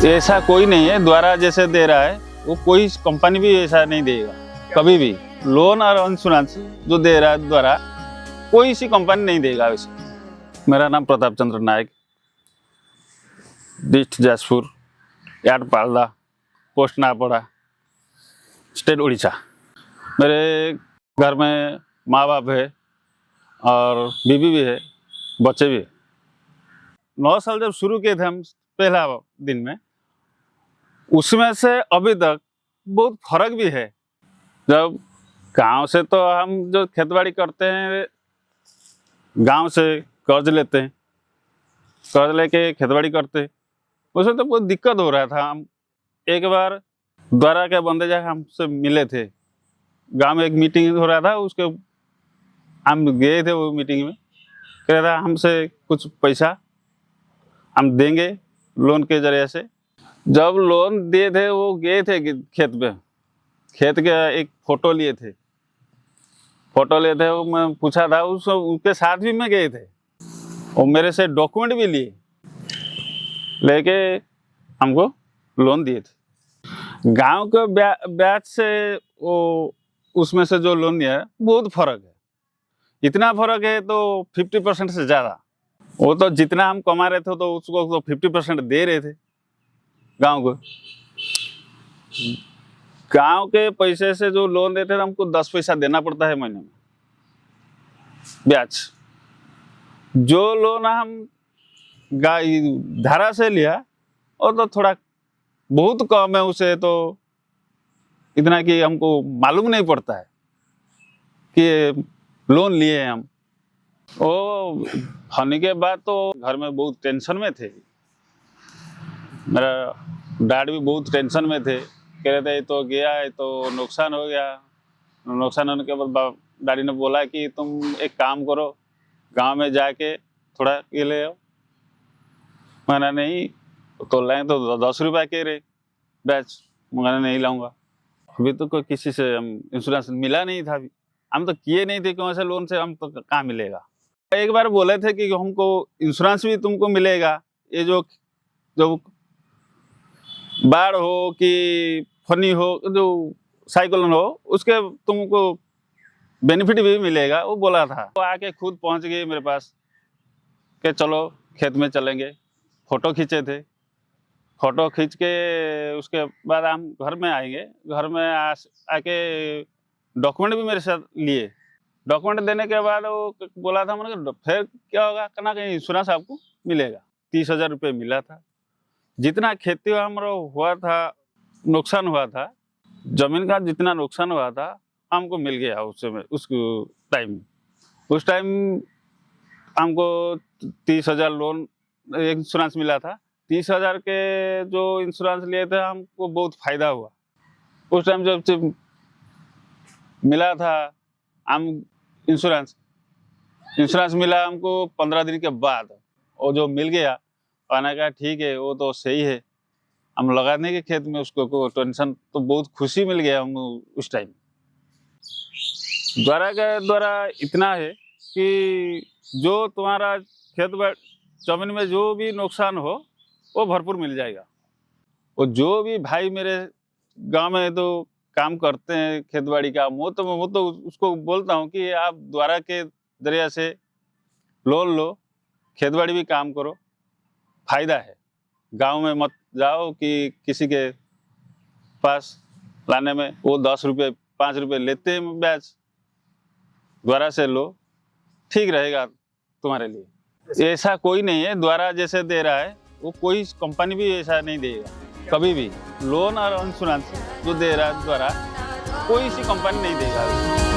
ऐसा कोई नहीं है, द्वारा जैसे दे रहा है वो कोई कंपनी भी ऐसा नहीं देगा कभी भी। लोन और इंश्योरेंस जो दे रहा है द्वारा कोई सी कंपनी नहीं देगा वैसे। मेरा नाम Pratap Chandra Nayak, district Jajpur, yard Palda, post Napada, state Orissa. मेरे घर में माँ बाप है और बीवी भी है, बच्चे भी है। 9 साल जब शुरू किए थे हम पहला दिन में, उसमें से अभी तक बहुत फर्क भी है। जब गांव से तो हम जो खेतबाड़ी करते हैं, गांव से कर्ज लेते हैं, कर्ज लेके खेतबाड़ी करते हैं, उसमें तो बहुत दिक्कत हो रहा था। हम एक बार द्वारा के बंदे जाके हमसे मिले थे, गांव में एक मीटिंग हो रहा था, उसके हम गए थे वो मीटिंग में। कह रहा था हमसे कुछ पैसा हम देंगे लोन के जरिए से। जब लोन दिए थे वो गए थे खेत पे, खेत के एक फोटो लिए थे, वो मैं पूछा था उसके साथ भी मैं गए थे, और मेरे से डॉक्यूमेंट भी लिए, लेके हमको लोन दिए थे। गांव के ब्याज से वो उसमें से जो लोन दिया है बहुत फर्क है। इतना फर्क है तो 50% से ज़्यादा। वो तो जितना हम कमा रहे थे तो उसको तो 50% दे रहे थे गांव को। गांव के पैसे से जो लोन देते थे हमको 10 पैसा देना पड़ता है महीने में ब्याज। जो लोन हम धारा से लिया और तो थोड़ा बहुत कम है, उसे तो इतना कि हमको मालूम नहीं पड़ता है कि लोन लिए हैं हम। वो होने के बाद तो घर में बहुत टेंशन में थे। मेरा डैड भी बहुत टेंशन में थे, कह रहे थे तो गया है तो नुकसान हो गया। नुकसान होने के बाद डैडी ने बोला कि तुम एक काम करो, गांव में जाके थोड़ा ये ले आओ। मैंने नहीं तो लें तो 10 रुपये के रहे बैच, मैंने नहीं लाऊंगा। अभी तो कोई किसी से हम इंश्योरेंस मिला नहीं था, अभी हम तो किए नहीं थे, क्यों ऐसे लोन से हम तो कहाँ मिलेगा। एक बार बोले थे कि हमको इंश्योरेंस भी तुमको मिलेगा, ये जो बाढ़ हो कि फनी हो, जो साइक्लोन हो, उसके तुमको बेनिफिट भी मिलेगा, वो बोला था। तो आके खुद पहुंच गए मेरे पास कि चलो खेत में चलेंगे। फोटो खींचे थे, फोटो खींच के उसके बाद हम घर में आएंगे। घर में आके डॉक्यूमेंट भी मेरे साथ लिए। डॉक्यूमेंट देने के बाद वो बोला था मैंने, फिर क्या होगा, कहना कि इंश्योरेंस आपको मिलेगा। 30,000 रुपये मिला था। जितना खेती हमारा हुआ था, नुकसान हुआ था, जमीन का जितना नुकसान हुआ था हमको मिल गया उस टाइम। उस टाइम हमको 30,000 लोन इंश्योरेंस मिला था। 30,000 के जो इंश्योरेंस लिए थे हमको बहुत फायदा हुआ। उस टाइम जब मिला था हम इंश्योरेंस मिला हमको 15 दिन के बाद, और जो मिल गया, पाना का ठीक है, वो तो सही है, हम लगाने के खेत में उसको टेंशन, तो बहुत खुशी मिल गया हम उस टाइम। द्वारा इतना है कि जो तुम्हारा खेत जमीन में जो भी नुकसान हो वो भरपूर मिल जाएगा। और जो भी भाई मेरे गांव में तो काम करते हैं खेतबाड़ी का, वो तो उसको बोलता हूँ कि आप द्वारा के जरिए से लोन लो, खेतबाड़ी भी काम करो, फायदा है। गांव में मत जाओ कि किसी के पास लाने में वो 10 रुपये 5 रुपये लेते हैं ब्याज। द्वारा से लो, ठीक रहेगा तुम्हारे लिए। ऐसा कोई नहीं है, द्वारा जैसे दे रहा है वो कोई कंपनी भी ऐसा नहीं देगा कभी भी। लोन और इंश्योरेंस जो दे रहा है द्वारा कोई सी कंपनी नहीं देगा।